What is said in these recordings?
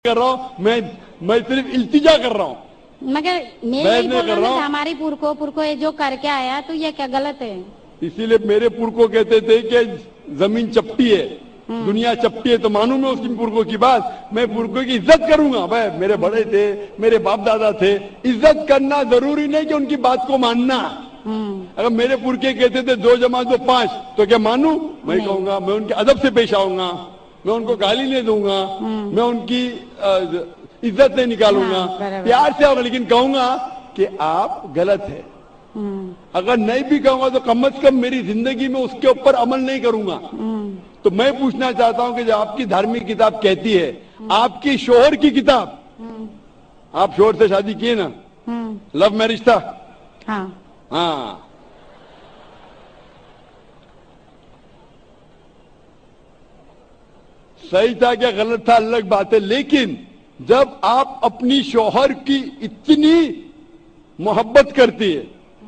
کر رہا ہوں میں صرف التجا کر رہا ہوں، مگر میں یہی بول رہا ہوں ہماری پورکو یہ جو کر کے آیا تو یہ کیا غلط ہے؟ اسی لیے میرے پورکو کہتے تھے کہ زمین چپٹی ہے، دنیا چپٹی ہے، تو مانوں میں اس کی پورکو کی بات، میں پورکو کی عزت کروں گا. بھائی میرے بڑے تھے، میرے باپ دادا تھے، عزت کرنا ضروری نہیں کہ ان کی بات کو ماننا. اگر میرے پورکے کہتے تھے 2 + 2 = 5 تو کیا مانوں؟ میں کہوں گا میں ان کے ادب سے پیش آؤں گا، میں ان کو گالی نہیں دوں گا، میں ان کی عزت نہیں نکالوں گا، پیار سے آؤں گا، لیکن کہوں گا کہ آپ غلط ہے. اگر نہیں بھی کہوں گا تو کم از کم میری زندگی میں اس کے اوپر عمل نہیں کروں گا. تو میں پوچھنا چاہتا ہوں کہ جو آپ کی دھارمک کتاب کہتی ہے، آپ کی شوہر کی کتاب، آپ شوہر سے شادی کیے نا، لو میرج تھا؟ ہاں. صحیح تھا کیا غلط تھا الگ بات ہے، لیکن جب آپ اپنی شوہر کی اتنی محبت کرتی ہے،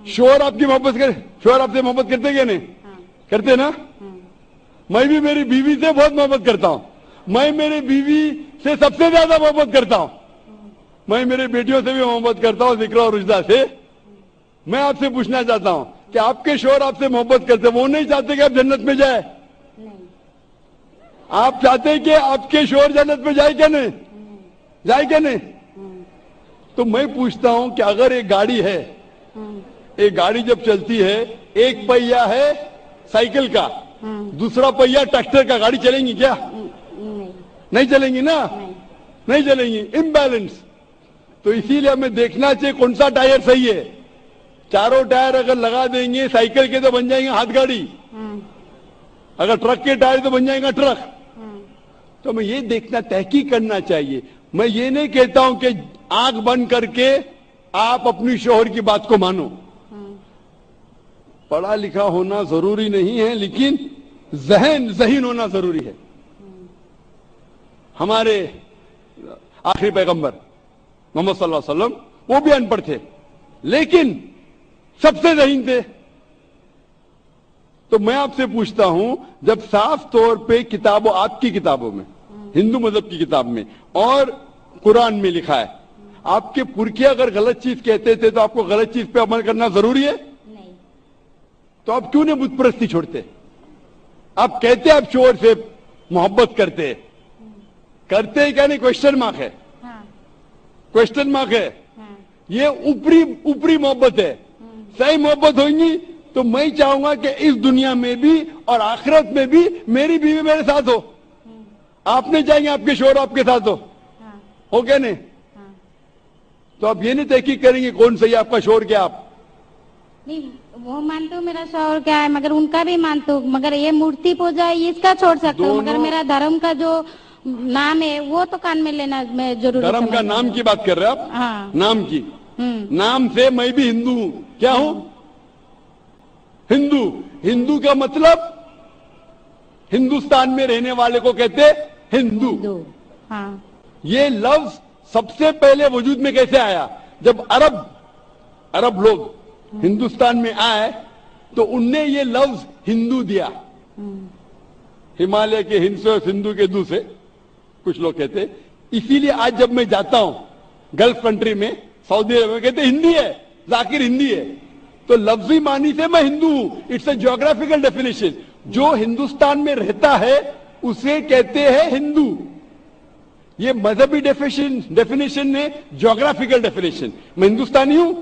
شوہر آپ کی محبت شوہر آپ سے محبت کرتے کیا نہیں کرتے نا؟ میں بھی میری بیوی سے بہت محبت کرتا ہوں، میں میری بیوی سے سب سے زیادہ محبت کرتا ہوں، میں میرے بیٹیوں سے بھی محبت کرتا ہوں، ذکر اور رشدہ سے. میں آپ سے پوچھنا چاہتا ہوں کہ آپ کے شوہر آپ سے محبت کرتے، وہ نہیں چاہتے کہ آپ جنت میں جائے؟ آپ چاہتے ہیں کہ آپ کے شوہر جنت میں جائے کیا نہیں؟ جائے کیا نہیں؟ تو میں پوچھتا ہوں کہ اگر ایک گاڑی ہے، ایک گاڑی جب چلتی ہے، ایک پہیہ ہے سائیکل کا، دوسرا پہیہ ٹریکٹر کا، گاڑی چلیں گی کیا؟ نہیں چلیں گی نا، نہیں چلیں گی، امبیلنس. تو اسی لیے ہمیں دیکھنا چاہیے کون سا ٹائر صحیح ہے. چاروں ٹائر اگر لگا دیں گے سائیکل کے تو بن جائیں گے ہاتھ گاڑی، اگر ٹرک کے ٹائر تو بن جائے گا ٹرک. تو ہمیں یہ دیکھنا، تحقیق کرنا چاہیے. میں یہ نہیں کہتا ہوں کہ آنکھ بند کر کے آپ اپنی شوہر کی بات کو مانو. پڑھا لکھا ہونا ضروری نہیں ہے، لیکن ذہین ہونا ضروری ہے. ہمارے آخری پیغمبر محمد صلی اللہ علیہ وسلم وہ بھی ان پڑھ تھے، لیکن سب سے ذہین تھے. تو میں آپ سے پوچھتا ہوں، جب صاف طور پہ کتابوں، آپ کی کتابوں میں، ہندو مذہب کی کتاب میں اور قرآن میں لکھا ہے، آپ کے پرکھے اگر غلط چیز کہتے تھے تو آپ کو غلط چیز پہ عمل کرنا ضروری ہے؟ تو آپ کیوں نہیں بت پرستی چھوڑتے؟ آپ کہتے آپ شوہر سے محبت کرتے کیا نہیں؟ کوشچن مارک ہے، کوشچن مارک ہے. یہ اوپری محبت ہے. صحیح محبت ہوگی تو میں چاہوں گا کہ اس دنیا میں بھی اور آخرت میں بھی میری بیوی میرے ساتھ ہو. آپ نہیں چاہیں گے آپ کے شوہر آپ کے ساتھ ہو کیا نہیں؟ تو آپ یہ نہیں تحقیق کریں گے کون صحیح آپ کا شوہر کیا؟ آپ نہیں وہ مانتے ہو میرا شوہر کیا ہے، مگر ان کا بھی مانتے ہو، مگر یہ مورتی پوجا ہے اس کا چھوڑ سکتے ہو، مگر میرا دھرم کا جو نام ہے وہ تو کان میں لینا میں ضروری. دھرم کا نام کی بات کر رہے آپ؟ نام کی، نام سے میں بھی ہندو ہوں. کیا ہوں؟ ہندو. ہندو کا مطلب ہندوستان میں رہنے والے کو کہتے ہندو. یہ لفظ سب سے پہلے وجود میں کیسے آیا؟ جب عرب لوگ ہندوستان میں آئے تو ان نے یہ لفظ ہندو دیا. ہمالیہ کے ہند سے اور سندھو کے دو سے کچھ لوگ کہتے. اسی لیے آج جب میں جاتا ہوں گلف کنٹری میں، سعودی عرب میں، کہتے ہندی ہے ذاکر، ہندی ہے. تو لفظی معنی سے میں ہندو ہوں. It's a geographical definition. جو ہندوستان میں رہتا ہے اسے کہتے ہیں ہندو. یہ مذہبی ڈیفینیشن نے جیوگرافیکل ڈیفینیشن. میں ہندوستانی ہوں،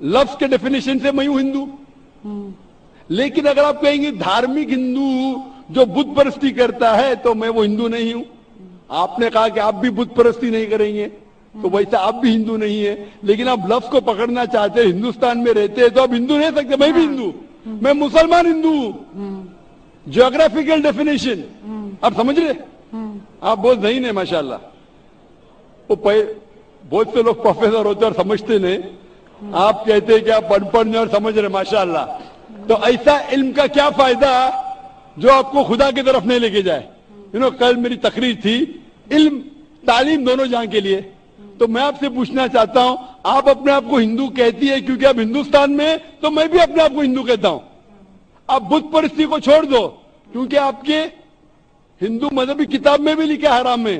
لفظ کے ڈیفینیشن سے میں ہوں ہندو. لیکن اگر آپ کہیں گے دھارمک ہندو جو بت پرستی کرتا ہے تو میں وہ ہندو نہیں ہوں. آپ نے کہا کہ آپ بھی بت پرستی نہیں کریں گے تو ویسا آپ بھی ہندو نہیں ہے. لیکن آپ لفظ کو پکڑنا چاہتے ہیں، ہندوستان میں رہتے ہیں تو آپ ہندو نہیں سکتے. میں بھی ہندو، میں مسلمان ہندو ہوں. جیوگرافیکل ڈیفینیشن آپ سمجھ رہے؟ آپ بہت ذہین ہیں ماشاءاللہ. بہت سے لوگ پروفیسر ہوتے اور سمجھتے نہیں. آپ کہتے ہیں کہ آپ پڑھ نہیں اور سمجھ رہے، ماشاءاللہ. تو ایسا علم کا کیا فائدہ جو آپ کو خدا کی طرف نہیں لے کے جائے؟ کل میری تقریر تھی علم تعلیم دونوں جہاں کے لیے. تو میں آپ سے پوچھنا چاہتا ہوں، آپ اپنے آپ کو ہندو کہتی ہے کیونکہ آپ ہندوستان میں، تو میں بھی اپنے آپ کو ہندو کہتا ہوں. آپ بت پرستی کو چھوڑ دو کیونکہ آپ کے ہندو مذہبی کتاب میں بھی لکھا حرام ہے،